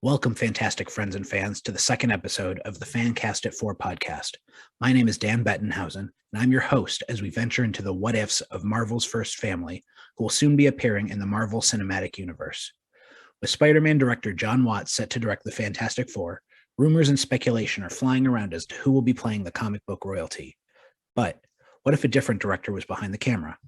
Welcome, fantastic friends and fans, to the second episode of the Fancast at 4 podcast. My name is Dan Bettenhausen, and I'm your host as we venture into the what-ifs of Marvel's first family, who will soon be appearing in the Marvel Cinematic Universe. With Spider-Man director John Watts set to direct the Fantastic Four, rumors and speculation are flying around as to who will be playing the comic book royalty. But what if a different director was behind the camera?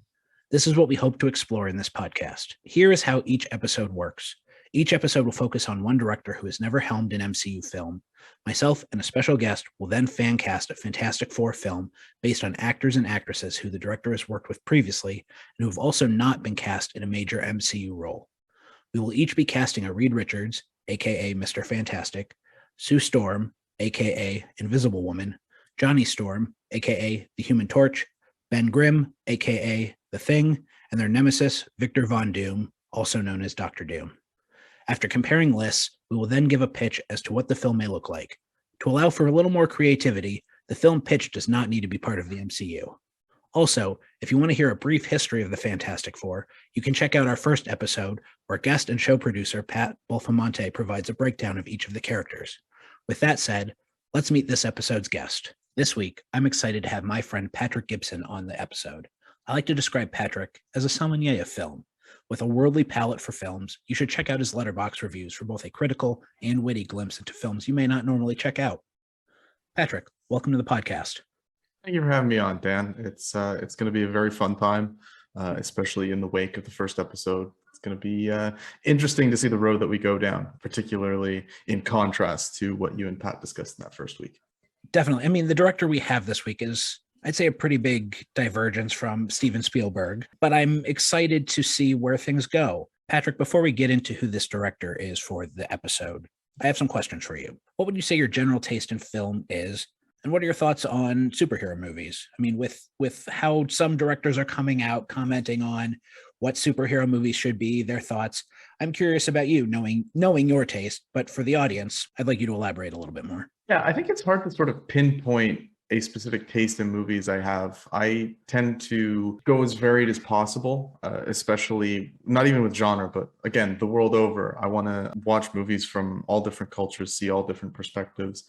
This is what we hope to explore in this podcast. Here is how each episode works. Each episode will focus on one director who has never helmed an MCU film. Myself and a special guest will then fan cast a Fantastic Four film based on actors and actresses who the director has worked with previously and who have also not been cast in a major MCU role. We will each be casting a Reed Richards, aka Mr. Fantastic, Sue Storm, aka Invisible Woman, Johnny Storm, aka the Human Torch, Ben Grimm, aka The Thing, and their nemesis, Victor Von Doom, also known as Dr. Doom. After comparing lists, we will then give a pitch as to what the film may look like. To allow for a little more creativity, the film pitch does not need to be part of the MCU. Also, if you want to hear a brief history of the Fantastic Four, you can check out our first episode, where guest and show producer Pat Bulfamante provides a breakdown of each of the characters. With that said, let's meet this episode's guest. This week, I'm excited to have my friend Patrick Gibson on the episode. I like to describe Patrick as a sommelier of film. With a worldly palate for films, you should check out his Letterboxd reviews for both a critical and witty glimpse into films you may not normally check out. Patrick, welcome to the podcast. Thank you for having me on, Dan. It's going to be a very fun time, especially in the wake of the first episode. It's going to be interesting to see the road that we go down, particularly in contrast to what you and Pat discussed in that first week. Definitely. I mean, the director we have this week is, I'd say, a pretty big divergence from Steven Spielberg, but I'm excited to see where things go. Patrick, before we get into who this director is for the episode, I have some questions for you. What would you say your general taste in film is? And what are your thoughts on superhero movies? I mean, with how some directors are coming out commenting on what superhero movies should be, their thoughts, I'm curious about you, knowing your taste, but for the audience, I'd like you to elaborate a little bit more. Yeah, I think it's hard to sort of pinpoint a specific taste in movies I have. I tend to go as varied as possible, especially not even with genre, but again, the world over. I want to watch movies from all different cultures, see all different perspectives.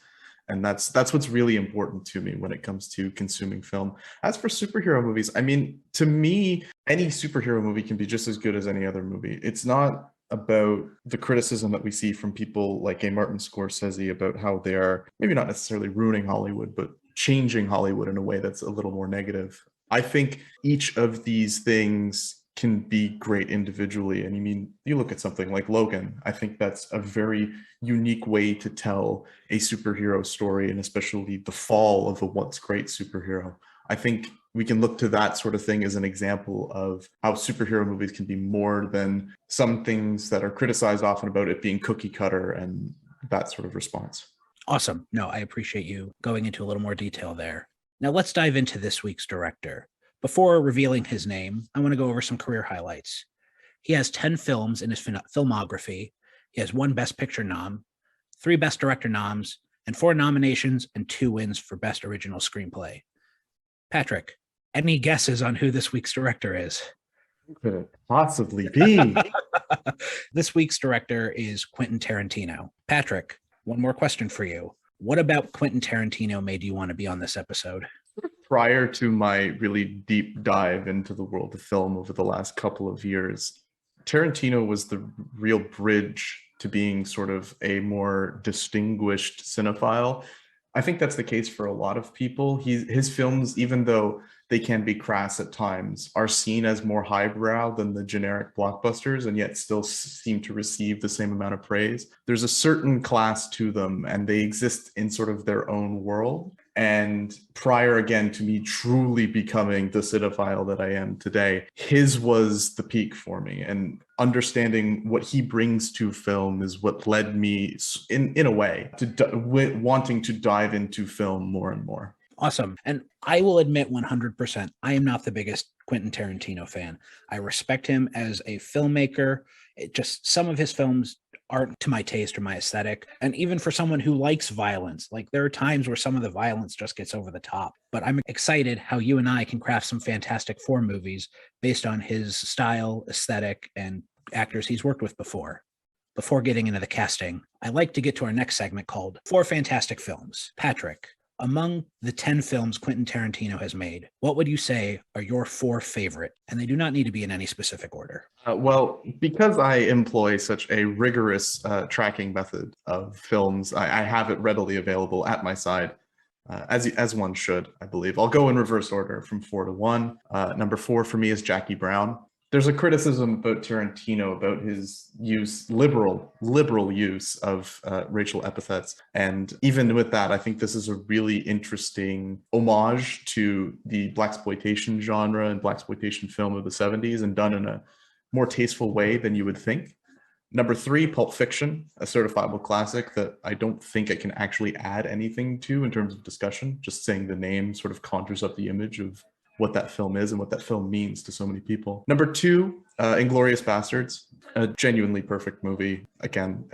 And that's what's really important to me when it comes to consuming film. As for superhero movies, I mean, to me, any superhero movie can be just as good as any other movie. It's not about the criticism that we see from people like a Martin Scorsese about how they are maybe not necessarily ruining Hollywood, but changing Hollywood in a way that's a little more negative. I think each of these things can be great individually. And you look at something like Logan, I think that's a very unique way to tell a superhero story, and especially the fall of a once great superhero. I think we can look to that sort of thing as an example of how superhero movies can be more than some things that are criticized often about it being cookie cutter and that sort of response. Awesome. No, I appreciate you going into a little more detail there. Now let's dive into this week's director. Before revealing his name, I want to go over some career highlights. He has 10 films in his filmography. He has 1 Best Picture nom, 3 Best Director noms, and 4 nominations and 2 wins for Best Original Screenplay. Patrick, any guesses on who this week's director is? Who could it possibly be? This week's director is Quentin Tarantino. Patrick, one more question for you. What about Quentin Tarantino made you want to be on this episode? Prior to my really deep dive into the world of film over the last couple of years, Tarantino was the real bridge to being sort of a more distinguished cinephile. I think that's the case for a lot of people. His films, even though they can be crass at times, are seen as more highbrow than the generic blockbusters, and yet still seem to receive the same amount of praise. There's a certain class to them, and they exist in sort of their own world. And prior, again, to me truly becoming the cinephile that I am today, his was the peak for me. And understanding what he brings to film is what led me, in a way, to wanting to dive into film more and more. Awesome. And I will admit 100%, I am not the biggest Quentin Tarantino fan. I respect him as a filmmaker. Some of his films aren't to my taste or my aesthetic. And even for someone who likes violence, like there are times where some of the violence just gets over the top. But I'm excited how you and I can craft some Fantastic Four movies based on his style, aesthetic, and actors he's worked with before. before getting into the casting, I like to get to our next segment called Four Fantastic Films. Patrick, among the 10 films Quentin Tarantino has made, what would you say are your four favorite? And they do not need to be in any specific order. Well, because I employ such a rigorous tracking method of films, I have it readily available at my side, as one should, I believe. I'll go in reverse order from 4 to 1. Number 4 for me is Jackie Brown. There's a criticism about Tarantino about his liberal use of racial epithets. And even with that, I think this is a really interesting homage to the blaxploitation genre and blaxploitation film of the 70s, and done in a more tasteful way than you would think. Number 3, Pulp Fiction, a certifiable classic that I don't think I can actually add anything to in terms of discussion. Just saying the name sort of conjures up the image of what that film is and what that film means to so many people. Number 2, Inglourious Basterds, a genuinely perfect movie. Again,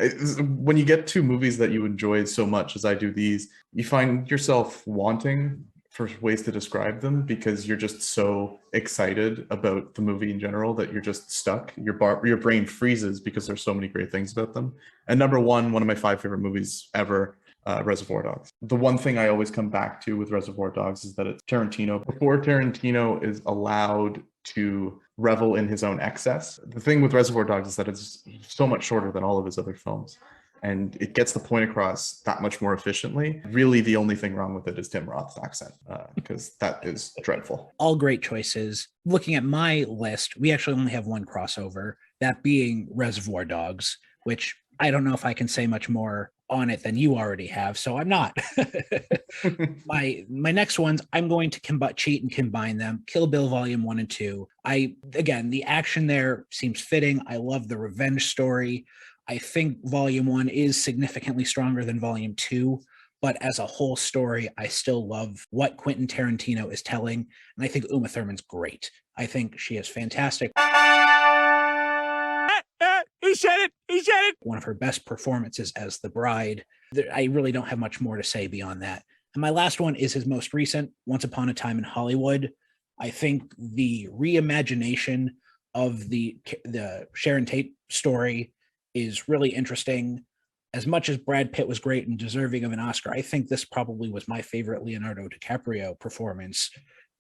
when you get two movies that you enjoy so much as I do these, you find yourself wanting for ways to describe them because you're just so excited about the movie in general that you're just stuck. Your brain freezes because there's so many great things about them. And number 1, one of my 5 favorite movies ever, Reservoir Dogs. The one thing I always come back to with Reservoir Dogs is that it's Tarantino. Before Tarantino is allowed to revel in his own excess, the thing with Reservoir Dogs is that it's so much shorter than all of his other films. And it gets the point across that much more efficiently. Really, the only thing wrong with it is Tim Roth's accent, because that is dreadful. All great choices. Looking at my list, we actually only have one crossover, that being Reservoir Dogs, which I don't know if I can say much more on it than you already have, so I'm not. My next ones, I'm going to cheat and combine them. Kill Bill Volume 1 and 2. Again, the action there seems fitting. I love the revenge story. I think Volume 1 is significantly stronger than Volume 2, but as a whole story, I still love what Quentin Tarantino is telling, and I think Uma Thurman's great. I think she is fantastic. He said it! One of her best performances as the bride. I really don't have much more to say beyond that. And my last one is his most recent, Once Upon a Time in Hollywood. I think the reimagination of the Sharon Tate story is really interesting. As much as Brad Pitt was great and deserving of an Oscar, I think this probably was my favorite Leonardo DiCaprio performance,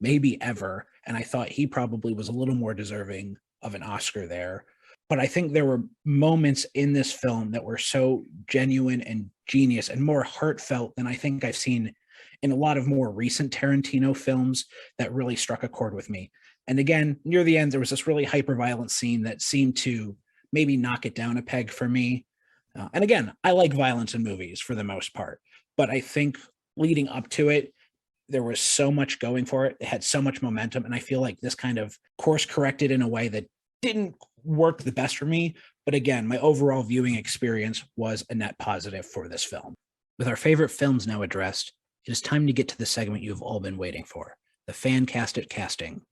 maybe ever. And I thought he probably was a little more deserving of an Oscar there. But I think there were moments in this film that were so genuine and genius and more heartfelt than I think I've seen in a lot of more recent Tarantino films that really struck a chord with me. And again, near the end, there was this really hyper-violent scene that seemed to maybe knock it down a peg for me. And again, I like violence in movies for the most part, but I think leading up to it, there was so much going for it. It had so much momentum. And I feel like this kind of course corrected in a way that didn't work the best for me. But again, my overall viewing experience was a net positive for this film. With our favorite films now addressed, it is time to get to the segment you've all been waiting for, the Fan Cast It Casting.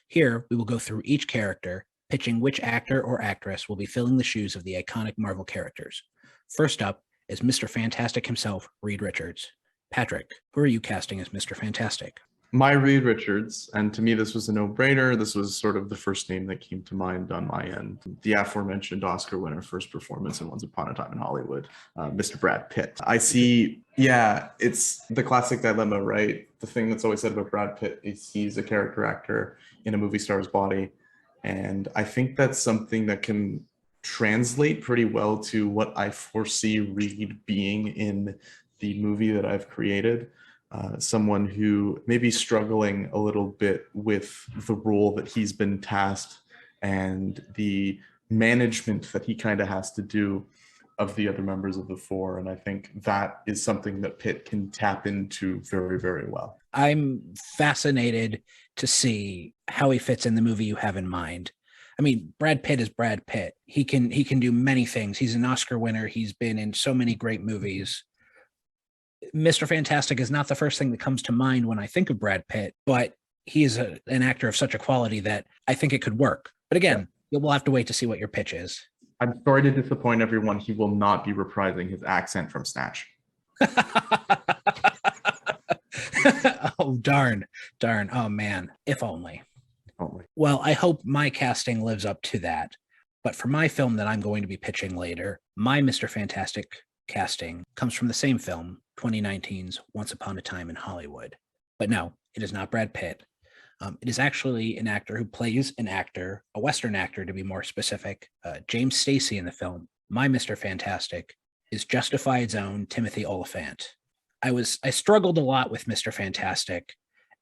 Here, we will go through each character, pitching which actor or actress will be filling the shoes of the iconic Marvel characters. First up is Mr. Fantastic himself, Reed Richards. Patrick, who are you casting as Mr. Fantastic? My Reed Richards, and to me this was a no-brainer. This was sort of the first name that came to mind on my end. The aforementioned Oscar winner first performance in Once Upon a Time in Hollywood, Mr. Brad Pitt. I see, it's the classic dilemma, right? The thing that's always said about Brad Pitt is he's a character actor in a movie star's body. And I think that's something that can translate pretty well to what I foresee Reed being in the movie that I've created. Someone who may be struggling a little bit with the role that he's been tasked and the management that he kind of has to do of the other members of the four. And I think that is something that Pitt can tap into very, very well. I'm fascinated to see how he fits in the movie you have in mind. I mean, Brad Pitt is Brad Pitt. He can do many things. He's an Oscar winner. He's been in so many great movies. Mr. Fantastic is not the first thing that comes to mind when I think of Brad Pitt, but he is an actor of such a quality that I think it could work. But again, we'll have to wait to see what your pitch is. I'm sorry to disappoint everyone. He will not be reprising his accent from Snatch. Oh, darn. Oh, man. If only. Well, I hope my casting lives up to that. But for my film that I'm going to be pitching later, my Mr. Fantastic casting comes from the same film, 2019's Once Upon a Time in Hollywood. But no, it is not Brad Pitt. It is actually an actor who plays an actor, a Western actor to be more specific, James Stacey in the film. My Mr. Fantastic is Justified's own Timothy Olyphant. I struggled a lot with Mr. Fantastic,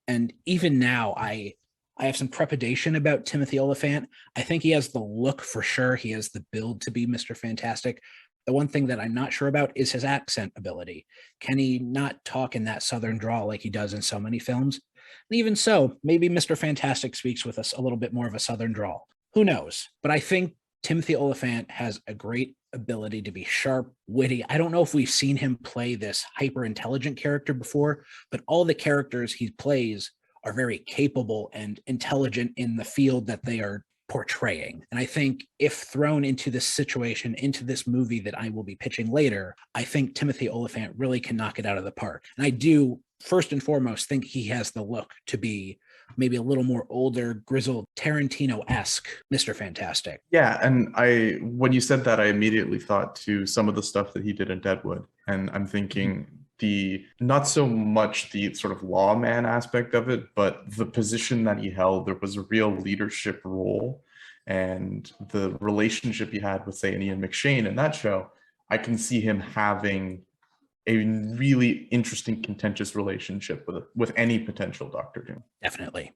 and even now I have some trepidation about Timothy Olyphant. I think he has the look for sure. He has the build to be Mr. Fantastic. The one thing that I'm not sure about is his accent ability. Can he not talk in that Southern drawl like he does in so many films? And even so, maybe Mr. Fantastic speaks with us a little bit more of a Southern drawl. Who knows? But I think Timothy Olyphant has a great ability to be sharp, witty. I don't know if we've seen him play this hyper intelligent character before, but all the characters he plays are very capable and intelligent in the field that they are portraying. And I think if thrown into this situation, into this movie that I will be pitching later, I think Timothy Olyphant really can knock it out of the park. And I do, first and foremost, think he has the look to be maybe a little more older, grizzled, Tarantino-esque Mr. Fantastic. Yeah, and when you said that, I immediately thought to some of the stuff that he did in Deadwood. And I'm thinking not so much the sort of lawman aspect of it, but the position that he held. There was a real leadership role, and the relationship he had with, say, an Ian McShane in that show. I can see him having a really interesting, contentious relationship with any potential Doctor Doom. Definitely.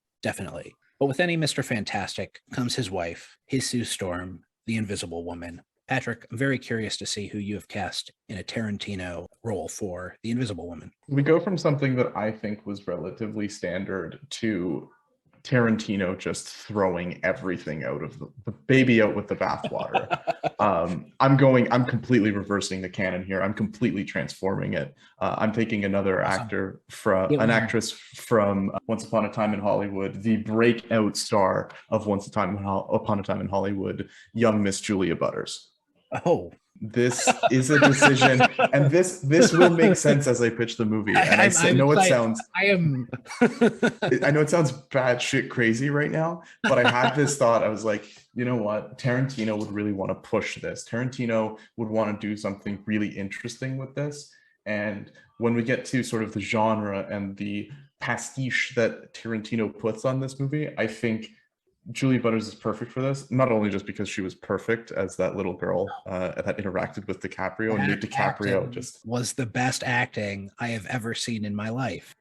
But with any Mr. Fantastic comes his wife, his Sue Storm, the Invisible Woman. Patrick, I'm very curious to see who you have cast in a Tarantino role for the Invisible Woman. We go from something that I think was relatively standard to Tarantino just throwing everything out of the baby out with the bathwater. I'm completely reversing the canon here. I'm completely transforming it. I'm taking another actress from Once Upon a Time in Hollywood, the breakout star of Once Upon a Time in Hollywood, young Miss Julia Butters. Oh, this is a decision, and this will make sense as I pitch the movie. And I know it sounds batshit crazy right now, but I had this thought. I was like, you know what? Tarantino would really want to push this. Tarantino would want to do something really interesting with this. And when we get to sort of the genre and the pastiche that Tarantino puts on this movie, I think Julia Butters is perfect for this, not only just because she was perfect as that little girl that interacted with DiCaprio, and DiCaprio just was the best acting I have ever seen in my life.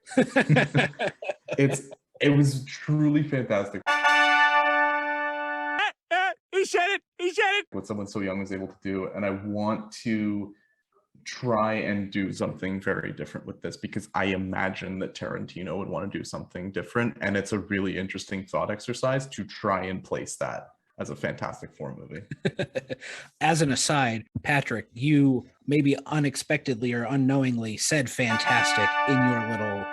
It was truly fantastic. He said it. What someone so young was able to do, and I want to try and do something very different with this because I imagine that Tarantino would want to do something different, and it's a really interesting thought exercise to try and place that as a Fantastic Four movie. As an aside, Patrick, you maybe unexpectedly or unknowingly said fantastic in your little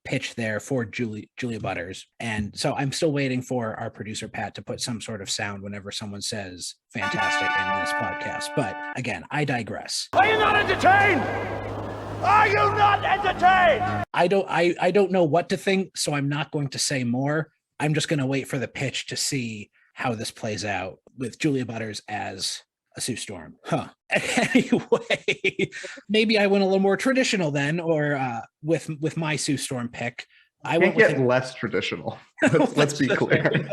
pitch there for Julia Butters. And so I'm still waiting for our producer, Pat, to put some sort of sound whenever someone says fantastic in this podcast. But again, I digress. Are you not entertained? Are you not entertained? I don't know what to think, so I'm not going to say more. I'm just going to wait for the pitch to see how this plays out with Julia Butters as a Sue Storm. Anyway, maybe I went a little more traditional then, or with my Sue Storm pick. I went with less traditional. Let's be clear.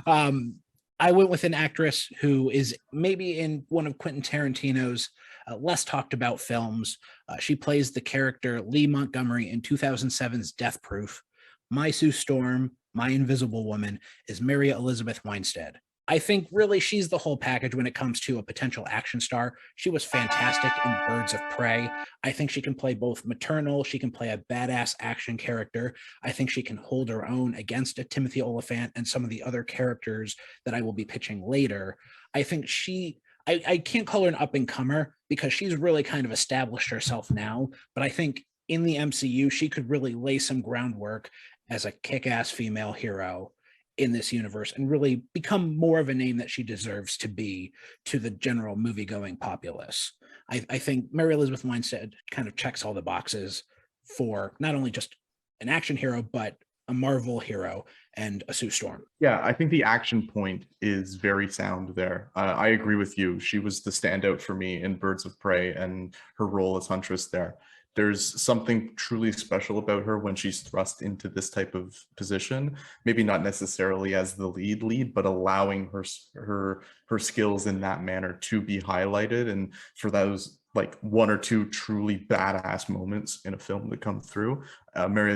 I went with an actress who is maybe in one of Quentin Tarantino's less talked about films. She plays the character Lee Montgomery in 2007's Death Proof. My Sue Storm, my Invisible Woman, is Mary Elizabeth Winstead. I think really she's the whole package when it comes to a potential action star. She was fantastic in Birds of Prey. I think she can play both maternal. She can play a badass action character. I think she can hold her own against a Timothy Olyphant and some of the other characters that I will be pitching later. I think I can't call her an up-and-comer because she's really kind of established herself now. But I think in the MCU, she could really lay some groundwork as a kick-ass female hero in this universe and really become more of a name that she deserves to be to the general movie-going populace. I think Mary Elizabeth Winstead kind of checks all the boxes for not only just an action hero, but a Marvel hero and a Sue Storm. Yeah, I think the action point is very sound there. I agree with you. She was the standout for me in Birds of Prey and her role as Huntress there. There's something truly special about her when she's thrust into this type of position. Maybe not necessarily as the lead, but allowing her skills in that manner to be highlighted, and for those like one or two truly badass moments in a film that come through. Mary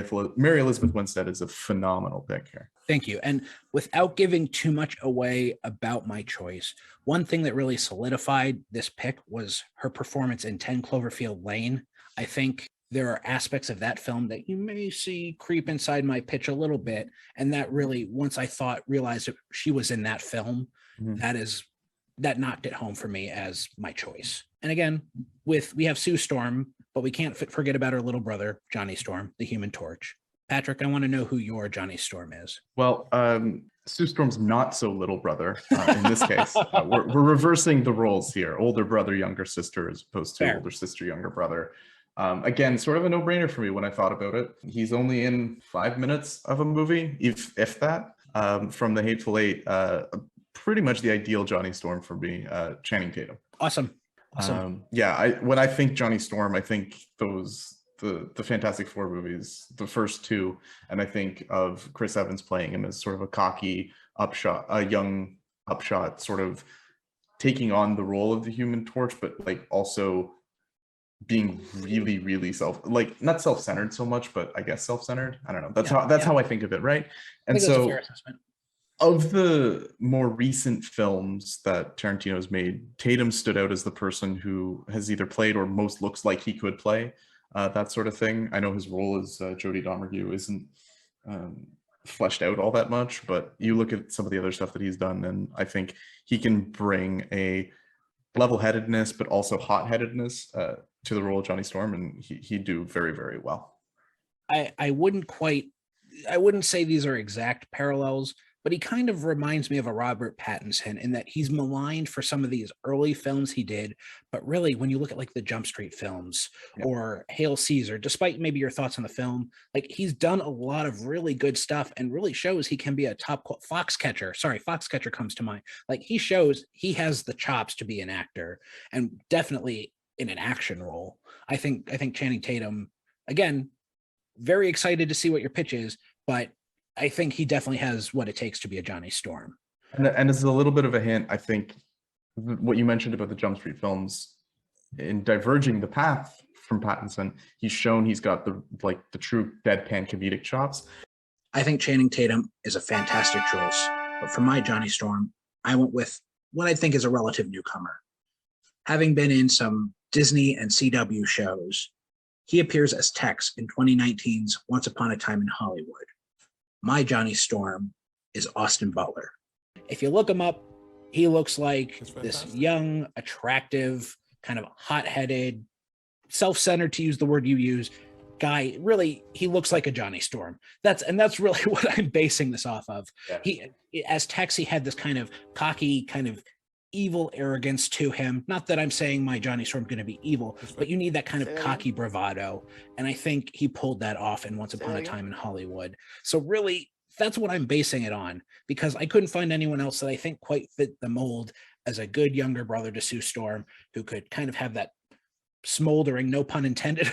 Elizabeth Winstead is a phenomenal pick here. Thank you. And without giving too much away about my choice, one thing that really solidified this pick was her performance in 10 Cloverfield Lane. I think there are aspects of that film that you may see creep inside my pitch a little bit. And that really, once I realized that she was in that film, that knocked it home for me as my choice. And again, we have Sue Storm, but we can't forget about her little brother, Johnny Storm, the Human Torch. Patrick, I want to know who your Johnny Storm is. Well, Sue Storm's not so little brother in this case. We're reversing the roles here. Older brother, younger sister, as opposed to older sister, younger brother. Again, sort of a no-brainer for me when I thought about it. He's only in 5 minutes of a movie, if that, from The Hateful Eight. Pretty much the ideal Johnny Storm for me, Channing Tatum. Awesome. When I think Johnny Storm, I think the Fantastic Four movies, the first two, and I think of Chris Evans playing him as sort of a cocky young upshot, sort of taking on the role of the Human Torch, but like also being really, really not self-centered so much, but I guess self-centered. I don't know. That's how I think of it, right? And so, of the more recent films that Tarantino's made, Tatum stood out as the person who has either played or most looks like he could play that sort of thing. I know his role as Jodie Domergue isn't fleshed out all that much, but you look at some of the other stuff that he's done, and I think he can bring a level-headedness, but also hot-headedness to the role of Johnny Storm, and he'd do very, very well. I wouldn't say these are exact parallels, but he kind of reminds me of a Robert Pattinson in that he's maligned for some of these early films he did. But really, when you look at like the Jump Street films or Hail Caesar, despite maybe your thoughts on the film, like he's done a lot of really good stuff and really shows he can be a top Foxcatcher. Sorry, Foxcatcher comes to mind. Like he shows he has the chops to be an actor and definitely in an action role. I think Channing Tatum, again, very excited to see what your pitch is, but I think he definitely has what it takes to be a Johnny Storm. And as a little bit of a hint, I think what you mentioned about the Jump Street films, in diverging the path from Pattinson, he's shown he's got the true deadpan comedic chops. I think Channing Tatum is a fantastic choice, but for my Johnny Storm, I went with what I think is a relative newcomer. Having been in some Disney and CW shows, he appears as Tex in 2019's Once Upon a Time in Hollywood. My Johnny Storm is Austin Butler. If you look him up, he looks like this young, attractive, kind of hot-headed, self-centered, to use the word you use, guy. Really, he looks like a Johnny Storm. That's really what I'm basing this off of. Yeah. He, as Tex, he had this kind of cocky, kind of evil arrogance to him. Not that I'm saying my Johnny Storm's going to be evil, but you need that kind of cocky bravado. And I think he pulled that off in Once Upon a Time in Hollywood. So really, that's what I'm basing it on, because I couldn't find anyone else that I think quite fit the mold as a good younger brother to Sue Storm, who could kind of have that smoldering, no pun intended,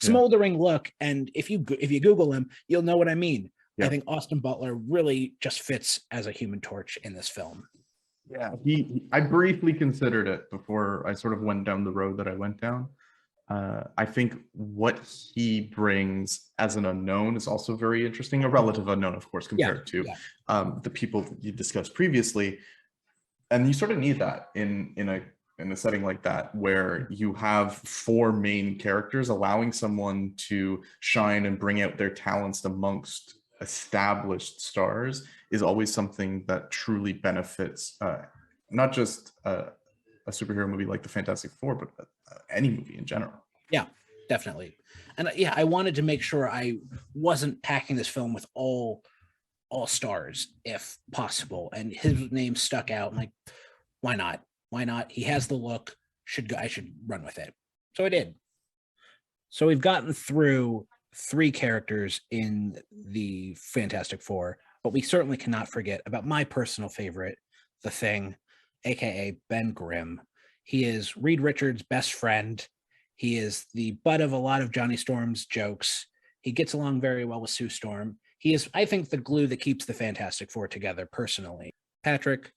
smoldering look. And if you Google him, you'll know what I mean. Yeah. I think Austin Butler really just fits as a Human Torch in this film. Yeah, I briefly considered it before I sort of went down the road that I went down. I think what he brings as an unknown is also very interesting, a relative unknown, of course, compared to the people that you discussed previously. And you sort of need that in a setting like that, where you have four main characters. Allowing someone to shine and bring out their talents amongst established stars is always something that truly benefits not just a superhero movie like the Fantastic Four, but any movie in general. Yeah, definitely. And I wanted to make sure I wasn't packing this film with all stars if possible, and his name stuck out. I'm like, why not? He has the look. I should run with it. So I did. So we've gotten through three characters in the Fantastic Four, but we certainly cannot forget about my personal favorite, the Thing, aka Ben Grimm. He is Reed Richards' best friend. He is the butt of a lot of Johnny Storm's jokes. He gets along very well with Sue Storm. He is, I think, the glue that keeps the Fantastic Four together personally. Patrick,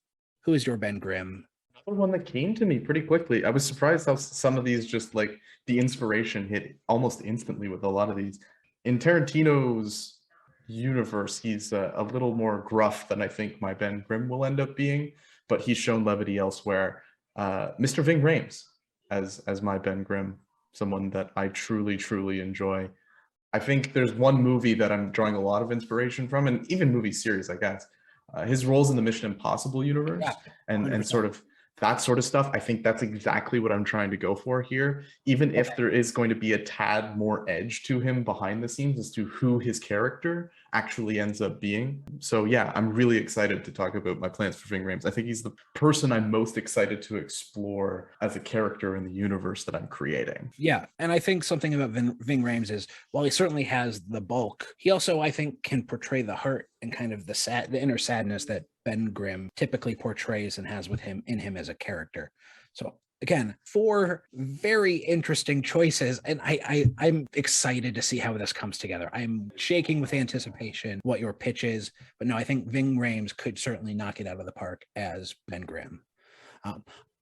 who is your Ben Grimm? Another one that came to me pretty quickly. I was surprised how some of these just like the inspiration hit almost instantly with a lot of these. In Tarantino's universe, he's a little more gruff than I think my Ben Grimm will end up being, but he's shown levity elsewhere. Mr. Ving Rhames as my Ben Grimm, someone that I truly, truly enjoy. I think there's one movie that I'm drawing a lot of inspiration from, and even movie series, I guess. His roles in the Mission Impossible universe, Yeah, and sort of that sort of stuff. I think that's exactly what I'm trying to go for here, even if there is going to be a tad more edge to him behind the scenes as to who his character actually ends up being. So yeah, I'm really excited to talk about my plans for Ving Rhames. I think he's the person I'm most excited to explore as a character in the universe that I'm creating. Yeah, and I think something about Ving Rhames is, while he certainly has the bulk, he also, I think, can portray the heart and kind of the inner sadness that Ben Grimm typically portrays and has with him in him as a character. So again, four very interesting choices, and I'm excited to see how this comes together. I'm shaking with anticipation what your pitch is, but no, I think Ving Rhames could certainly knock it out of the park as Ben Grimm.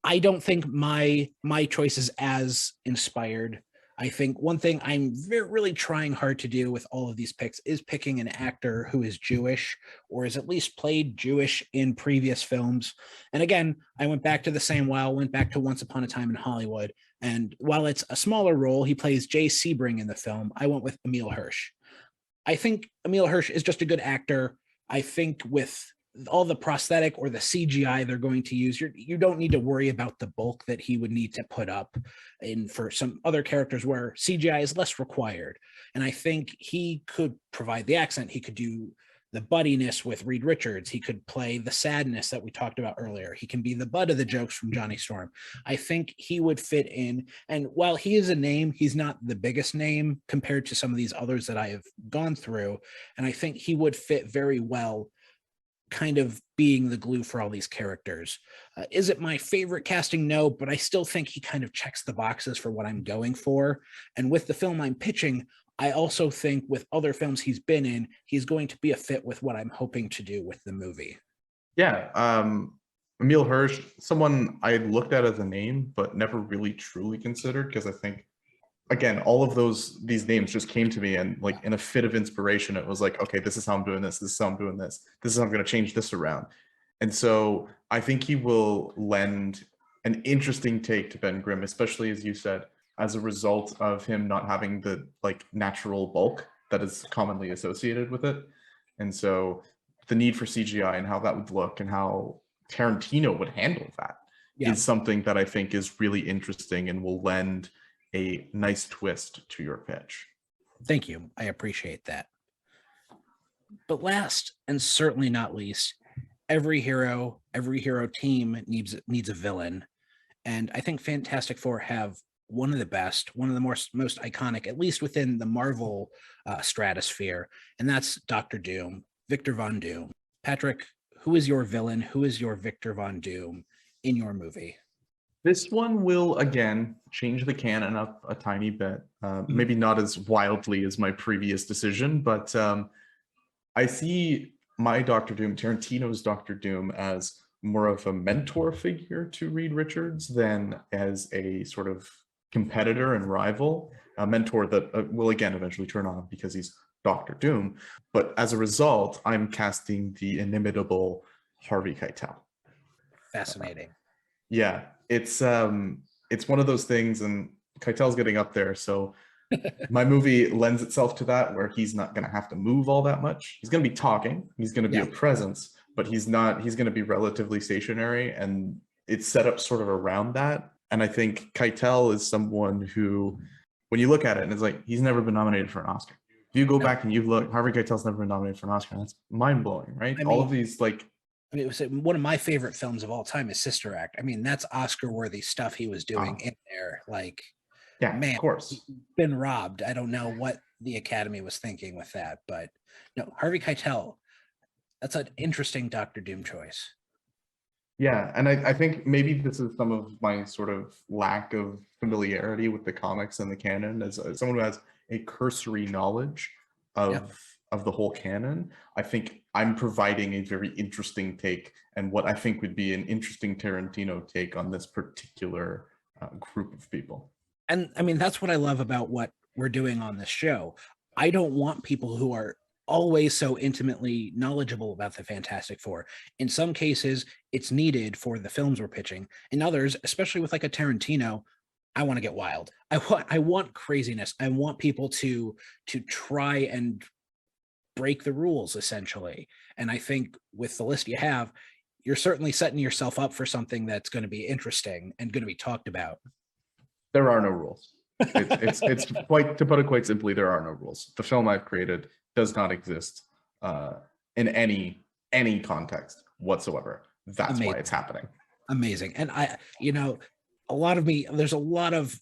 I don't think my choice is as inspired. I think one thing I'm really trying hard to do with all of these picks is picking an actor who is Jewish or has at least played Jewish in previous films. And again, I went back to the same well, went back to Once Upon a Time in Hollywood. And while it's a smaller role, he plays Jay Sebring in the film. I went with Emil Hirsch. I think Emil Hirsch is just a good actor. I think with all the prosthetic or the CGI they're going to use, you don't need to worry about the bulk that he would need to put up in for some other characters where CGI is less required. And I think he could provide the accent. He could do the buddiness with Reed Richards. He could play the sadness that we talked about earlier. He can be the butt of the jokes from Johnny Storm. I think he would fit in. And while he is a name, he's not the biggest name compared to some of these others that I have gone through. And I think he would fit very well kind of being the glue for all these characters. Is it my favorite casting? No, but I still think he kind of checks the boxes for what I'm going for. And with the film I'm pitching, I also think with other films he's been in, he's going to be a fit with what I'm hoping to do with the movie. Yeah. Emil Hirsch, someone I looked at as a name, but never really truly considered, because I think, again, all of these names just came to me, and like in a fit of inspiration, it was like, okay, this is how I'm doing this. This is how I'm doing this. This is how I'm going to change this around. And so I think he will lend an interesting take to Ben Grimm, especially as you said, as a result of him not having the like natural bulk that is commonly associated with it. And so the need for CGI and how that would look and how Tarantino would handle that is something that I think is really interesting and will lend a nice twist to your pitch. Thank you. I appreciate that. But last and certainly not least, every hero team needs a villain. And I think Fantastic Four have one of the best, one of the most iconic, at least within the Marvel stratosphere, and that's Dr. Doom, Victor Von Doom. Patrick, who is your villain? Who is your Victor Von Doom in your movie? This one will, again, change the canon up a tiny bit. Maybe not as wildly as my previous decision, but I see my Dr. Doom, Tarantino's Dr. Doom, as more of a mentor figure to Reed Richards than as a sort of competitor and rival. A mentor that will, again, eventually turn on because he's Dr. Doom. But as a result, I'm casting the inimitable Harvey Keitel. Fascinating. Yeah, it's one of those things, and Keitel's getting up there, so my movie lends itself to that, where he's not going to have to move all that much. He's going to be talking, he's going to be a presence, but he's going to be relatively stationary, and it's set up sort of around that. And I think Keitel is someone who, when you look at it, and it's like, he's never been nominated for an Oscar. If you go back and you look, Harvey Keitel's never been nominated for an Oscar. That's mind-blowing, right? All of these, like, I mean, it was one of my favorite films of all time is Sister Act. I mean, that's Oscar-worthy stuff he was doing in there. Like, yeah, man, of course, he's been robbed. I don't know what the Academy was thinking with that. But no, Harvey Keitel, that's an interesting Doctor Doom choice. Yeah, and I think maybe this is some of my sort of lack of familiarity with the comics and the canon as someone who has a cursory knowledge of the whole canon. I think I'm providing a very interesting take and what I think would be an interesting Tarantino take on this particular group of people. And I mean, that's what I love about what we're doing on this show. I don't want people who are always so intimately knowledgeable about the Fantastic Four. In some cases, it's needed for the films we're pitching. In others, especially with like a Tarantino, I want to get wild. I want craziness. I want people to try and break the rules, essentially. And I think with the list you have, you're certainly setting yourself up for something that's going to be interesting and going to be talked about. There are no rules. It's quite, to put it quite simply, there are no rules. The film I've created does not exist in any context whatsoever. That's Amazing. why it's happening. Amazing. And there's a lot of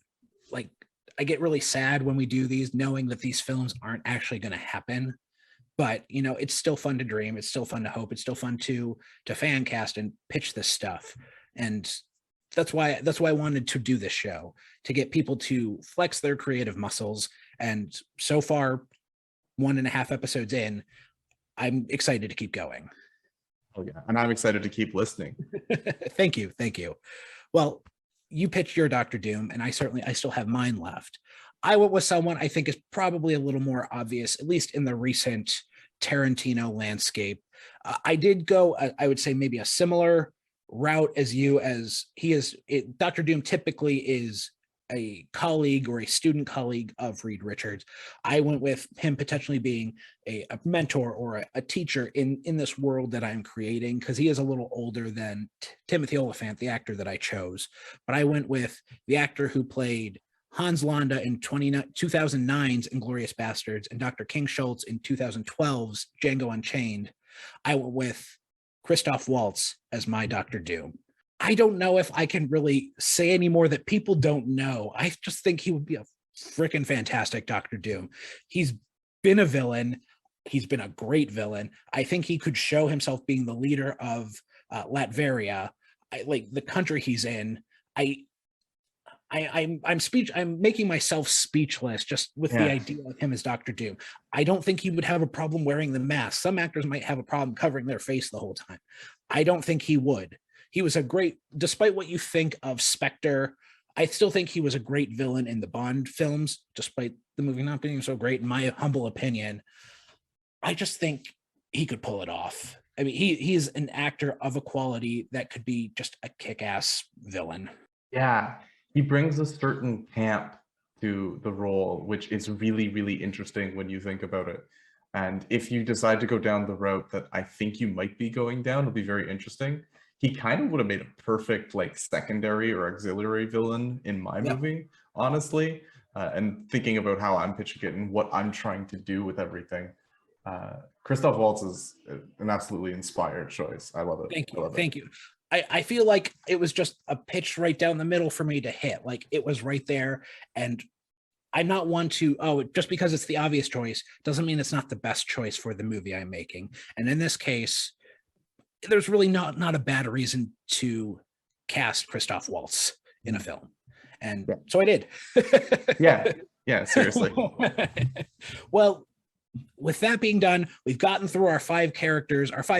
like, I get really sad when we do these, knowing that these films aren't actually going to happen. But it's still fun to dream. It's still fun to hope. It's still fun to fan cast and pitch this stuff. And that's why I wanted to do this show, to get people to flex their creative muscles. And so far, 1.5 episodes in, I'm excited to keep going. Oh yeah, and I'm excited to keep listening. Thank you. Well, you pitched your Doctor Doom, and I still have mine left. I went with someone I think is probably a little more obvious, at least in the recent Tarantino landscape. I did go, I would say maybe a similar route as you, as he is. Dr. Doom typically is a colleague or a student colleague of Reed Richards. I went with him potentially being a mentor or a teacher in this world that I'm creating, because he is a little older than Timothy Olyphant, the actor that I chose. But I went with the actor who played Hans Landa in 2009's Inglourious Bastards and Dr. King Schultz in 2012's Django Unchained. I went with Christoph Waltz as my Dr. Doom. I don't know if I can really say any more that people don't know. I just think he would be a freaking fantastic Dr. Doom. He's been a villain. He's been a great villain. I think he could show himself being the leader of Latveria, like the country he's in. I'm making myself speechless just with the idea of him as Dr. Doom. I don't think he would have a problem wearing the mask. Some actors might have a problem covering their face the whole time. I don't think he would. He was despite what you think of Spectre, I still think he was a great villain in the Bond films, despite the movie not being so great, in my humble opinion. I just think he could pull it off. I mean, he's an actor of a quality that could be just a kick-ass villain. Yeah, he brings a certain camp to the role, which is really, really interesting when you think about it. And if you decide to go down the route that I think you might be going down, it'll be very interesting. He kind of would have made a perfect like secondary or auxiliary villain in my movie, honestly. And thinking about how I'm pitching it and what I'm trying to do with everything. Christoph Waltz is an absolutely inspired choice. I love it. Thank you. I feel like it was just a pitch right down the middle for me to hit. Like it was right there. And I'm not one to, just because it's the obvious choice doesn't mean it's not the best choice for the movie I'm making. And in this case, there's really not a bad reason to cast Christoph Waltz in a film. And so I did. Yeah, seriously. Well, with that being done, we've gotten through our 5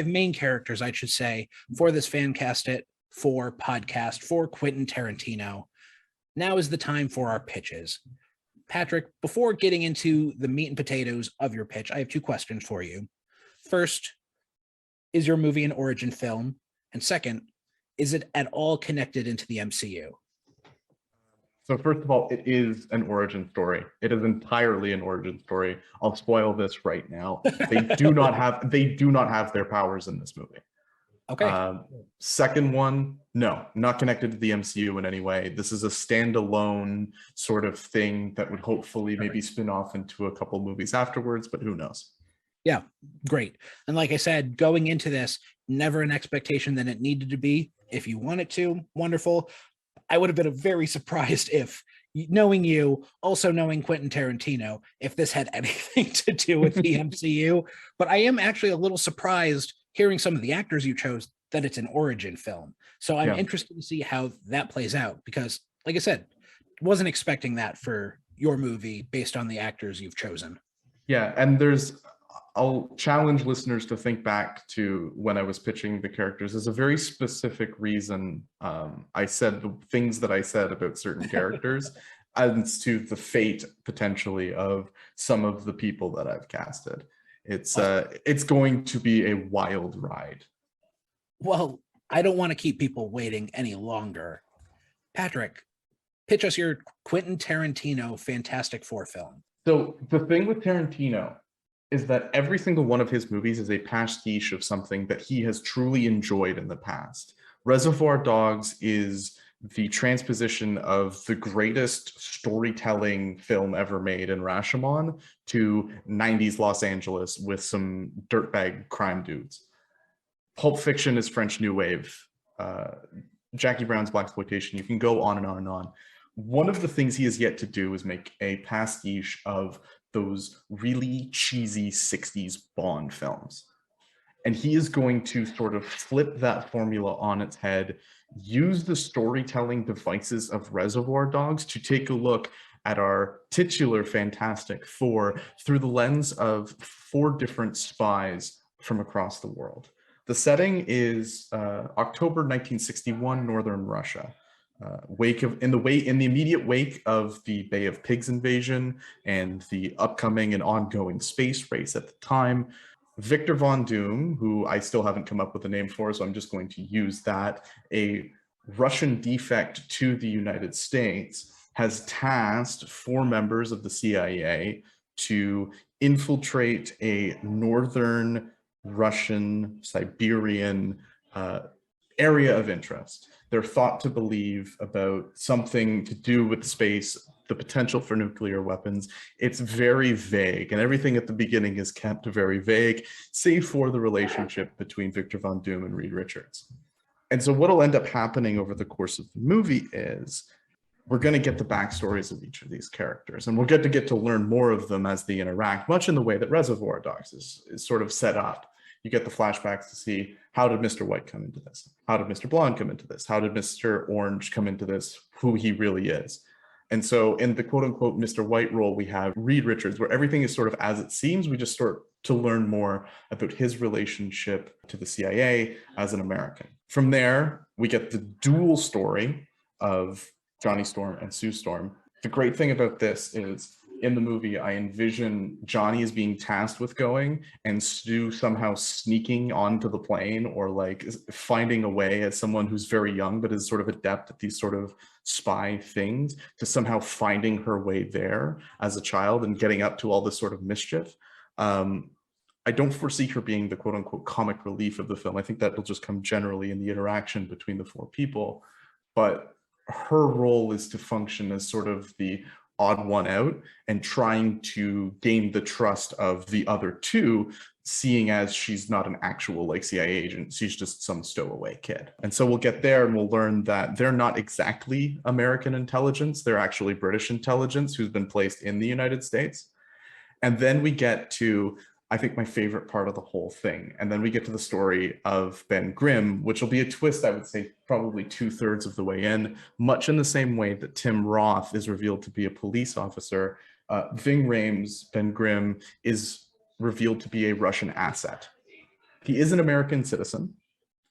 main characters, I should say, for this Fancast It 4 podcast for Quentin Tarantino. Now is the time for our pitches. Patrick, before getting into the meat and potatoes of your pitch, I have 2 questions for you. First, is your movie an origin film? And second, is it at all connected into the MCU? So first of all, it is an origin story. It is entirely an origin story. I'll spoil this right now. They do not have their powers in this movie. Okay. Second one, no, not connected to the MCU in any way. This is a standalone sort of thing that would hopefully maybe spin off into a couple movies afterwards, but who knows? Yeah, great. And like I said, going into this, never an expectation that it needed to be. If you want it to, wonderful. I would have been very surprised if knowing you, also knowing Quentin Tarantino, if this had anything to do with the MCU. But I am actually a little surprised hearing some of the actors you chose that it's an origin film. So I'm interested to see how that plays out because, like I said, wasn't expecting that for your movie based on the actors you've chosen. Yeah, and I'll challenge listeners to think back to when I was pitching the characters. There's a very specific reason I said the things that I said about certain characters as to the fate potentially of some of the people that I've casted. It's going to be a wild ride. Well, I don't want to keep people waiting any longer. Patrick, pitch us your Quentin Tarantino Fantastic Four film. So the thing with Tarantino is that every single one of his movies is a pastiche of something that he has truly enjoyed in the past. Reservoir Dogs is the transposition of the greatest storytelling film ever made in Rashomon to 90s Los Angeles with some dirtbag crime dudes. Pulp Fiction is French New Wave. Jackie Brown's blaxploitation. You can go on and on and on. One of the things he has yet to do is make a pastiche of those really cheesy 60s Bond films. And he is going to sort of flip that formula on its head, use the storytelling devices of Reservoir Dogs to take a look at our titular Fantastic Four through the lens of 4 different spies from across the world. The setting is October 1961, northern Russia. In the immediate wake of the Bay of Pigs invasion and the upcoming and ongoing space race at the time, Victor Von Doom, who I still haven't come up with a name for, so I'm just going to use that, a Russian defect to the United States, has tasked 4 members of the CIA to infiltrate a northern Russian, Siberian area of interest. They're thought to believe about something to do with space, the potential for nuclear weapons. It's very vague, and everything at the beginning is kept very vague, save for the relationship between Victor Von Doom and Reed Richards. And so what'll end up happening over the course of the movie is we're going to get the backstories of each of these characters, and we'll get to learn more of them as they interact, much in the way that Reservoir Dogs is sort of set up. You get the flashbacks to see, how did Mr. White come into this? How did Mr. Blonde come into this? How did Mr. Orange come into this? Who he really is. And so in the quote unquote Mr. White role, we have Reed Richards, where everything is sort of as it seems. We just start to learn more about his relationship to the CIA as an American. From there, we get the dual story of Johnny Storm and Sue Storm. The great thing about this is, in the movie, I envision Johnny as being tasked with going and Stu somehow sneaking onto the plane, or like finding a way, as someone who's very young but is sort of adept at these sort of spy things, to somehow finding her way there as a child and getting up to all this sort of mischief. I don't foresee her being the quote unquote comic relief of the film. I think that will just come generally in the interaction between the 4 people. But her role is to function as sort of the odd one out and trying to gain the trust of the other 2, seeing as she's not an actual like CIA agent. She's just some stowaway kid. And so we'll get there and we'll learn that they're not exactly American intelligence. They're actually British intelligence who's been placed in the United States. And then we get to, I think, my favorite part of the whole thing. And then we get to the story of Ben Grimm, which will be a twist, I would say, probably 2/3 of the way in, much in the same way that Tim Roth is revealed to be a police officer. Ving Rhames, Ben Grimm, is revealed to be a Russian asset. He is an American citizen,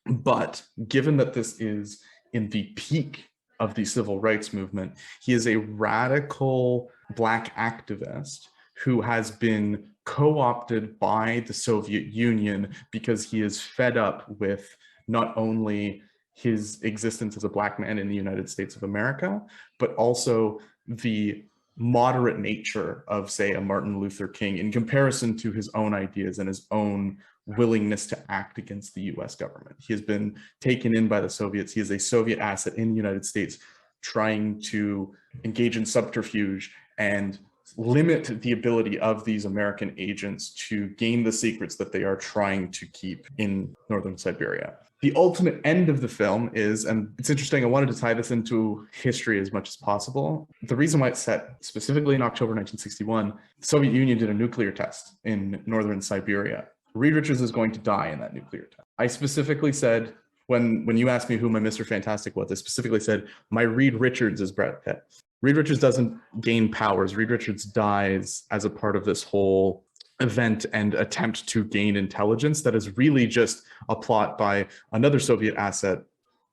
but given that this is in the peak of the civil rights movement, he is a radical Black activist who has been co-opted by the Soviet Union because he is fed up with not only his existence as a Black man in the United States of America, but also the moderate nature of, say, a Martin Luther King in comparison to his own ideas and his own willingness to act against the US government. He has been taken in by the Soviets. He is a Soviet asset in the United States trying to engage in subterfuge and limit the ability of these American agents to gain the secrets that they are trying to keep in northern Siberia. The ultimate end of the film is, and it's interesting, I wanted to tie this into history as much as possible. The reason why it's set specifically in October 1961, the Soviet Union did a nuclear test in northern Siberia. Reed Richards is going to die in that nuclear test. I specifically said, when you asked me who my Mr. Fantastic was, I specifically said, my Reed Richards is Brad Pitt. Reed Richards doesn't gain powers. Reed Richards dies as a part of this whole event and attempt to gain intelligence that is really just a plot by another Soviet asset,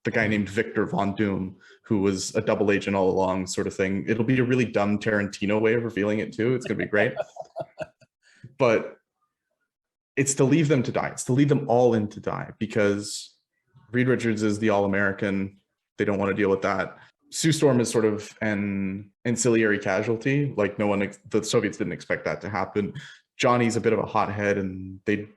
the guy named Victor Von Doom, who was a double agent all along, sort of thing. It'll be a really dumb Tarantino way of revealing it too. It's going to be great. But it's to leave them to die. It's to lead them all in to die, because Reed Richards is the all-American. They don't want to deal with that. Sue Storm is sort of an ancillary casualty. Like the Soviets didn't expect that to happen. Johnny's a bit of a hothead, and they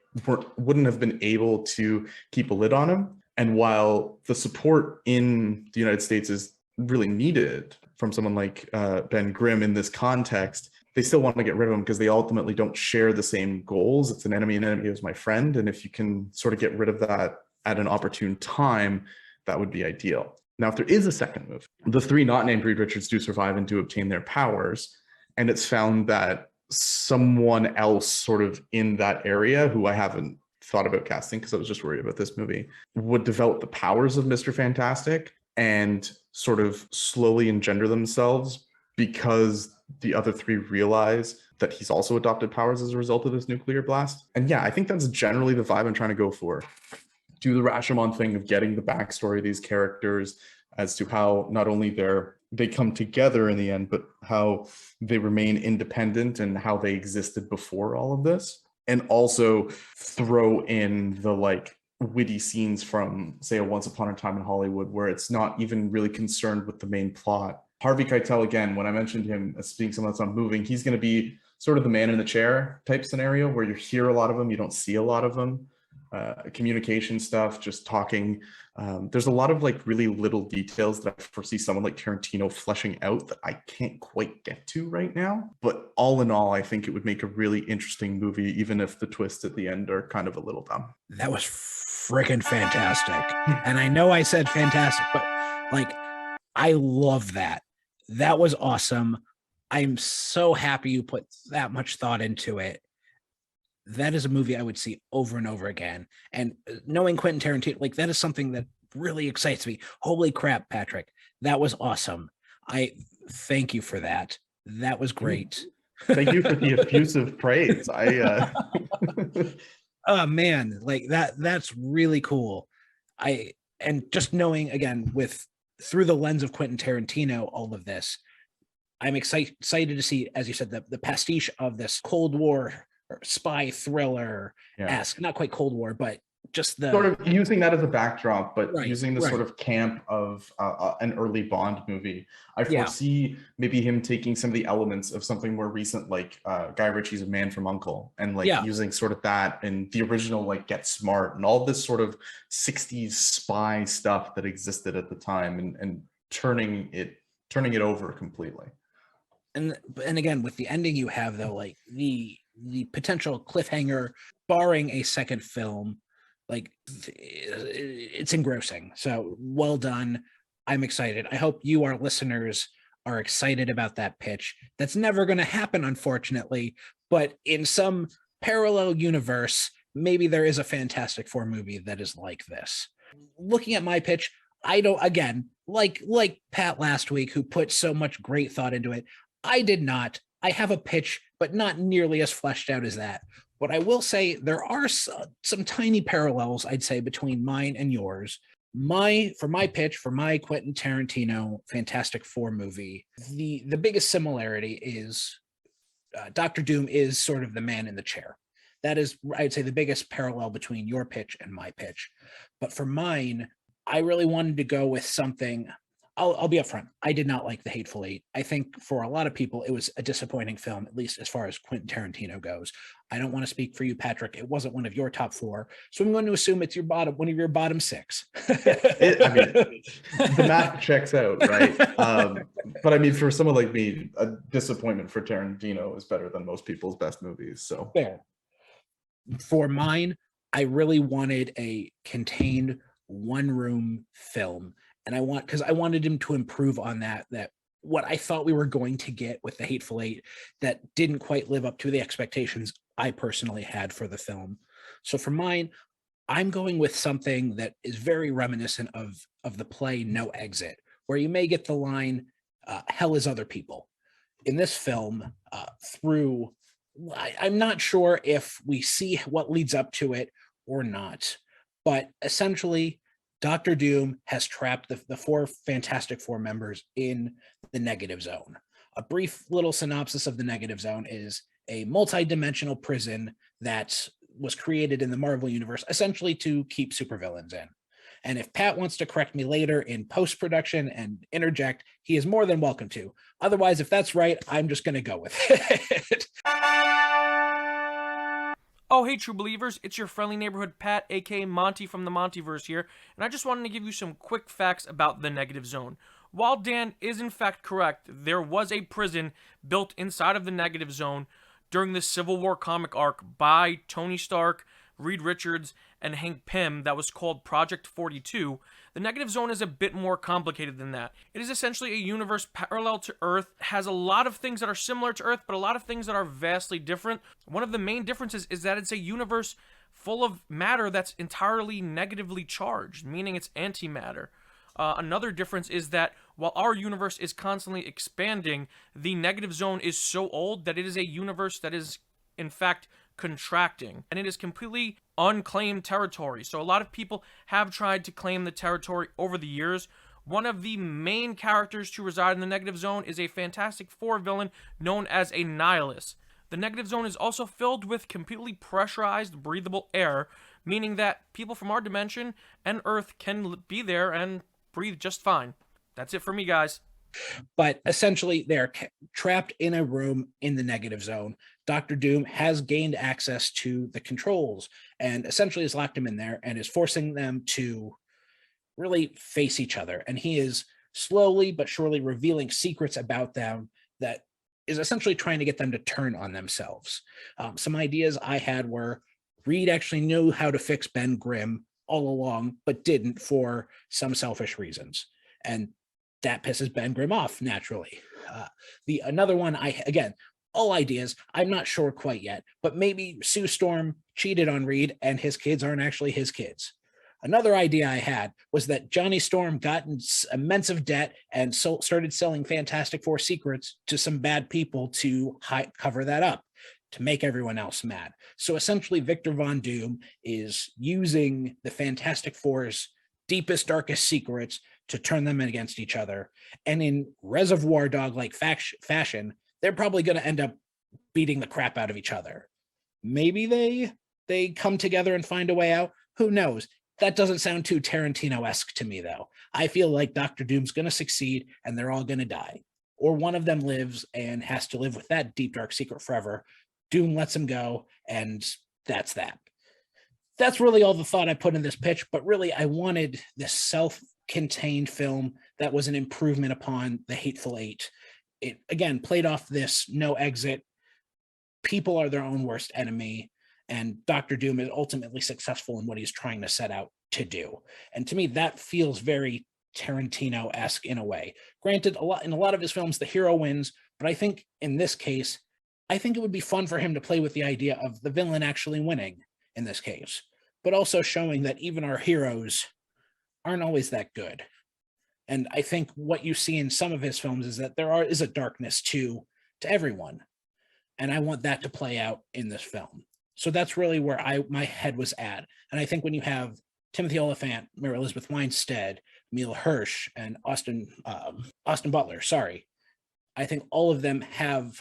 wouldn't have been able to keep a lid on him. And while the support in the United States is really needed from someone like Ben Grimm in this context, they still want to get rid of him because they ultimately don't share the same goals. It's an enemy is my friend. And if you can sort of get rid of that at an opportune time, that would be ideal. Now, if there is a second movie, the three not named Reed Richards do survive and do obtain their powers. And it's found that someone else sort of in that area, who I haven't thought about casting because I was just worried about this movie, would develop the powers of Mr. Fantastic and sort of slowly engender themselves, because the other three realize that he's also adopted powers as a result of this nuclear blast. And yeah, I think that's generally the vibe I'm trying to go for. Do the Rashomon thing of getting the backstory of these characters as to how not only they come together in the end, but how they remain independent and how they existed before all of this. And also throw in the like witty scenes from, say, a Once Upon a Time in Hollywood, where it's not even really concerned with the main plot. Harvey Keitel, again, when I mentioned him as being someone that's not moving, he's going to be sort of the man in the chair type scenario, where you hear a lot of them, you don't see a lot of them. Communication stuff, just talking. There's a lot of like really little details that I foresee someone like Tarantino fleshing out that I can't quite get to right now. But all in all, I think it would make a really interesting movie, even if the twists at the end are kind of a little dumb. That was freaking fantastic. And I know I said fantastic, but like, I love that. That was awesome. I'm so happy you put that much thought into it. That is a movie I would see over and over again. And knowing Quentin Tarantino, like, that is something that really excites me. Holy crap, Patrick. That was awesome. I thank you for that. That was great. Thank you for the effusive praise. Oh man, like that's really cool. And just knowing, again, through the lens of Quentin Tarantino, all of this, I'm excited to see, as you said, the pastiche of this Cold War or spy thriller-esque, not quite Cold War, but just the sort of using that as a backdrop, but using the right. sort of camp of an early Bond movie. I foresee maybe him taking some of the elements of something more recent, like Guy Ritchie's A Man from U.N.C.L.E., and like using sort of that and the original like Get Smart and all this sort of 60s spy stuff that existed at the time, and turning it over completely. And again, with the ending you have, though, like the potential cliffhanger, barring a second film, like, it's engrossing. So well done. I'm excited. I hope you, our listeners, are excited about that pitch. That's never going to happen, unfortunately, but in some parallel universe, maybe there is a Fantastic Four movie that is like this. Looking at my pitch, I don't, again, like Pat last week, who put so much great thought into it, I did not. I have a pitch, but not nearly as fleshed out as that. But I will say there are some tiny parallels, I'd say, between mine and yours. For my pitch, for my Quentin Tarantino Fantastic Four movie, the biggest similarity is Dr. Doom is sort of the man in the chair. That is, I'd say, the biggest parallel between your pitch and my pitch. But for mine, I really wanted to go with something. I'll be upfront. I did not like The Hateful Eight. I think for a lot of people, it was a disappointing film, at least as far as Quentin Tarantino goes. I don't want to speak for you, Patrick. It wasn't one of your top 4, so I'm going to assume it's one of your bottom 6. The math checks out, right? But I mean, for someone like me, a disappointment for Tarantino is better than most people's best movies. So fair. For mine, I really wanted a contained one-room film. And I wanted him to improve on that what I thought we were going to get with The Hateful Eight that didn't quite live up to the expectations I personally had for the film. So for mine, I'm going with something that is very reminiscent of the play No Exit, where you may get the line, hell is other people. In this film, I'm not sure if we see what leads up to it or not, but essentially, Dr. Doom has trapped the 4 Fantastic Four members in the negative zone. A brief little synopsis of the negative zone is a multi-dimensional prison that was created in the Marvel Universe, essentially to keep supervillains in. And if Pat wants to correct me later in post-production and interject, he is more than welcome to. Otherwise, if that's right, I'm just going to go with it. Oh, hey, true believers, it's your friendly neighborhood Pat, aka Monty from the Montyverse here, and I just wanted to give you some quick facts about the negative zone. While Dan is in fact correct, there was a prison built inside of the negative zone during the Civil War comic arc by Tony Stark, Reed Richards, and Hank Pym that was called Project 42. The negative zone is a bit more complicated than that. It is essentially a universe parallel to Earth, has a lot of things that are similar to Earth, but a lot of things that are vastly different. One of the main differences is that it's a universe full of matter that's entirely negatively charged, meaning it's antimatter. Another difference is that while our universe is constantly expanding, the negative zone is so old that it is a universe that is, in fact, contracting, and it is completely unclaimed territory. So a lot of people have tried to claim the territory over the years. One of the main characters to reside in the negative zone is a Fantastic Four villain known as a nihilist. The negative zone is also filled with completely pressurized, breathable air, meaning that people from our dimension and Earth can be there and breathe just fine. That's it for me, guys. But essentially, they're trapped in a room in the negative zone. Dr. Doom has gained access to the controls and essentially has locked them in there and is forcing them to really face each other. And he is slowly but surely revealing secrets about them that is essentially trying to get them to turn on themselves. Some ideas I had were Reed actually knew how to fix Ben Grimm all along, but didn't for some selfish reasons. And that pisses Ben Grimm off naturally. Another one, all ideas, I'm not sure quite yet, but maybe Sue Storm cheated on Reed and his kids aren't actually his kids. Another idea I had was that Johnny Storm got in immense of debt and started selling Fantastic Four secrets to some bad people to cover that up, to make everyone else mad. So essentially, Victor Von Doom is using the Fantastic Four's deepest, darkest secrets to turn them against each other. And in Reservoir Dog-like fashion, they're probably going to end up beating the crap out of each other. Maybe they come together and find a way out. Who knows? That doesn't sound too Tarantino-esque to me, though. I feel like Dr. Doom's going to succeed and they're all going to die. Or one of them lives and has to live with that deep, dark secret forever. Doom lets him go, and that's that. That's really all the thought I put in this pitch, but really I wanted this self-contained film that was an improvement upon The Hateful Eight. It, again, played off this no exit. People are their own worst enemy, and Dr. Doom is ultimately successful in what he's trying to set out to do. And to me, that feels very Tarantino-esque in a way. Granted, in a lot of his films, the hero wins, but I think in this case, I think it would be fun for him to play with the idea of the villain actually winning in this case, but also showing that even our heroes aren't always that good. And I think what you see in some of his films is that is a darkness to everyone. And I want that to play out in this film. So that's really where my head was at. And I think when you have Timothy Olyphant, Mary Elizabeth Winstead, Emil Hirsch, and Austin Butler, I think all of them have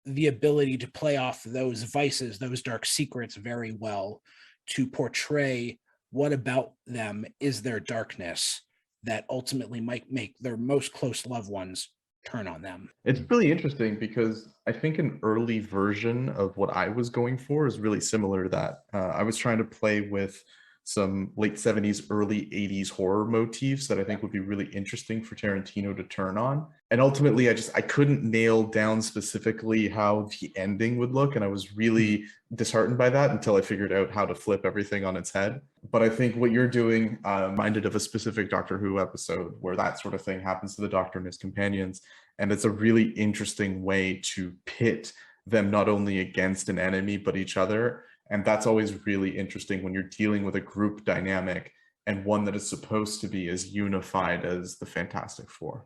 the ability to play off those vices, those dark secrets very well, to portray what about them is their darkness that ultimately might make their most close loved ones turn on them. It's really interesting because I think an early version of what I was going for is really similar to that. I was trying to play with some late 70s, early 80s horror motifs that I think would be really interesting for Tarantino to turn on. And ultimately, I couldn't nail down specifically how the ending would look. And I was really disheartened by that until I figured out how to flip everything on its head. But I think what you're doing reminded of a specific Doctor Who episode where that sort of thing happens to the Doctor and his companions. And it's a really interesting way to pit them not only against an enemy, but each other. And that's always really interesting when you're dealing with a group dynamic and one that is supposed to be as unified as the Fantastic Four.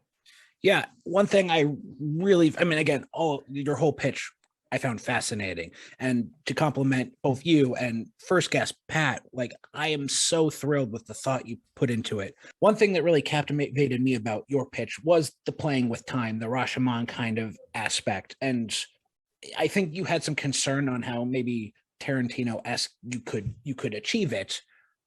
Yeah, one thing I mean, again, your whole pitch I found fascinating. And to compliment both you and first guest Pat, like, I am so thrilled with the thought you put into it. One thing that really captivated me about your pitch was the playing with time, the Rashomon kind of aspect. And I think you had some concern on how maybe Tarantino-esque you could achieve it.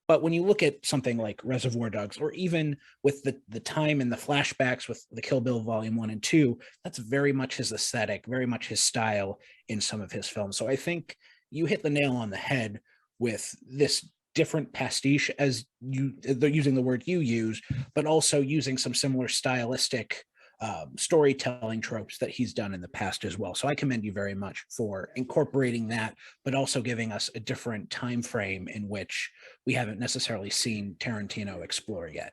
But when you look at something like Reservoir Dogs, or even with the time and the flashbacks with the Kill Bill Volume 1 and 2, that's very much his aesthetic, very much his style in some of his films. So I think you hit the nail on the head with this different pastiche, as using the word you use, but also using some similar stylistic storytelling tropes that he's done in the past as well. So I commend you very much for incorporating that, but also giving us a different time frame in which we haven't necessarily seen Tarantino explore yet.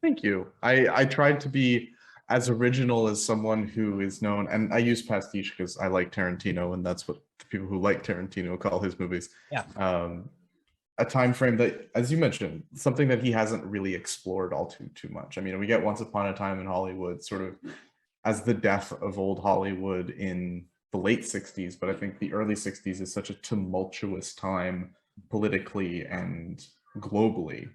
Thank you. I tried to be as original as someone who is known, and I use pastiche because I like Tarantino, and that's what the people who like Tarantino call his movies. Yeah. A time frame that, as you mentioned, something that he hasn't really explored all too much. I mean, we get Once Upon a Time in Hollywood sort of as the death of old Hollywood in the late 60s, but I think the early 60s is such a tumultuous time politically and globally.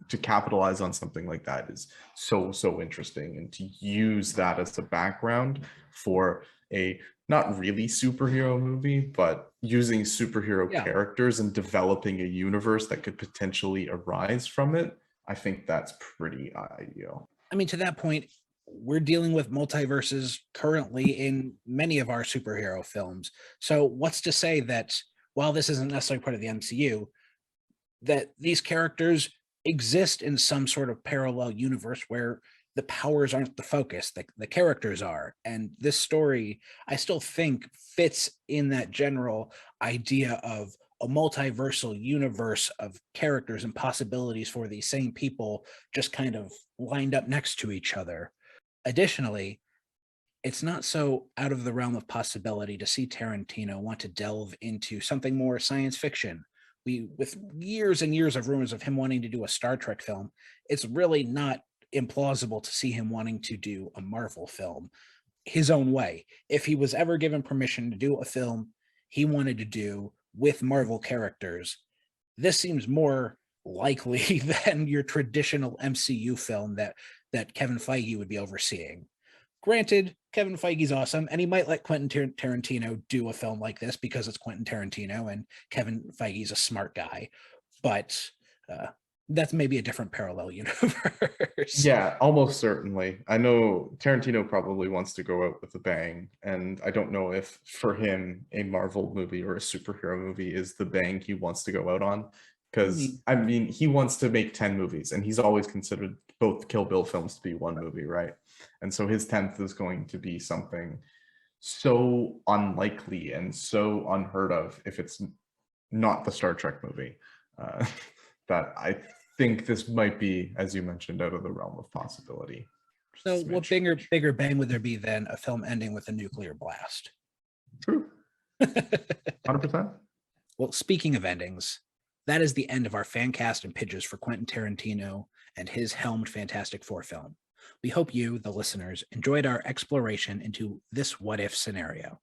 To capitalize on something like that is so interesting, and to use that as a background for a not really superhero movie, but using superhero characters and developing a universe that could potentially arise from it, I think that's pretty ideal. I mean, to that point, we're dealing with multiverses currently in many of our superhero films. So what's to say that while this isn't necessarily part of the MCU, that these characters exist in some sort of parallel universe where the powers aren't the focus, the characters are. And this story, I still think, fits in that general idea of a multiversal universe of characters and possibilities for these same people just kind of lined up next to each other. Additionally, it's not so out of the realm of possibility to see Tarantino want to delve into something more science fiction. With years and years of rumors of him wanting to do a Star Trek film, it's really not implausible to see him wanting to do a Marvel film his own way. If he was ever given permission to do a film he wanted to do with Marvel characters, this seems more likely than your traditional MCU film that Kevin Feige would be overseeing. Granted, Kevin Feige's awesome, and he might let Quentin Tarantino do a film like this because it's Quentin Tarantino and Kevin Feige's a smart guy, but that's maybe a different parallel universe. Yeah, almost certainly. I know Tarantino probably wants to go out with a bang, and I don't know if for him a Marvel movie or a superhero movie is the bang he wants to go out on, because I mean, he wants to make 10 movies, and he's always considered both Kill Bill films to be one movie, right? And so his 10th is going to be something so unlikely and so unheard of if it's not the Star Trek movie, that I think this might be, as you mentioned, out of the realm of possibility. So what bigger bang would there be than a film ending with a nuclear blast? True. 100%. Well, speaking of endings, that is the end of our fan cast and pitches for Quentin Tarantino and his helmed Fantastic Four film. We hope you, the listeners, enjoyed our exploration into this what-if scenario.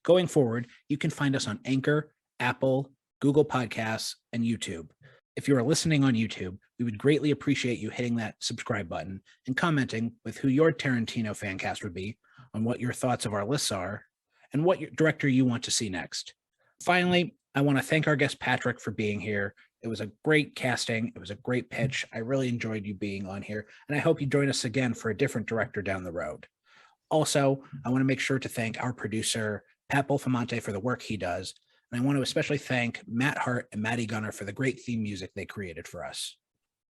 Going forward, you can find us on Anchor, Apple, Google Podcasts, and YouTube. If you are listening on YouTube, we would greatly appreciate you hitting that subscribe button and commenting with who your Tarantino fan cast would be, on what your thoughts of our lists are, and what director you want to see next. Finally, I want to thank our guest Patrick for being here It was a great casting. It was a great pitch. I really enjoyed you being on here, and I hope you join us again for a different director down the road. Also, I want to make sure to thank our producer, Pat Bulfamante, for the work he does, and I want to especially thank Matt Hart and Matty Gunner for the great theme music they created for us.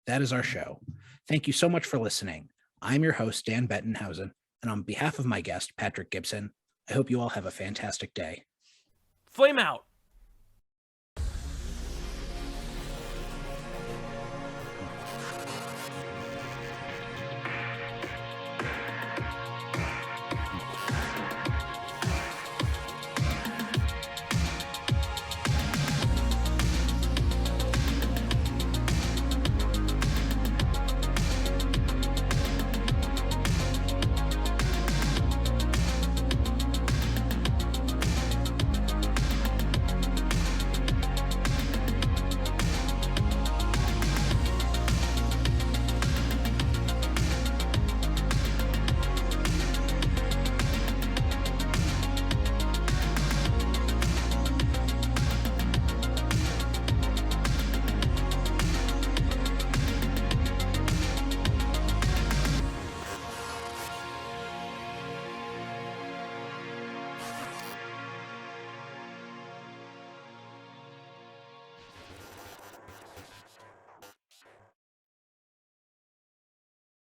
That is our show. Thank you so much for listening. I'm your host, Dan Bettenhausen, and on behalf of my guest, Patrick Gibson, I hope you all have a fantastic day. Flame out!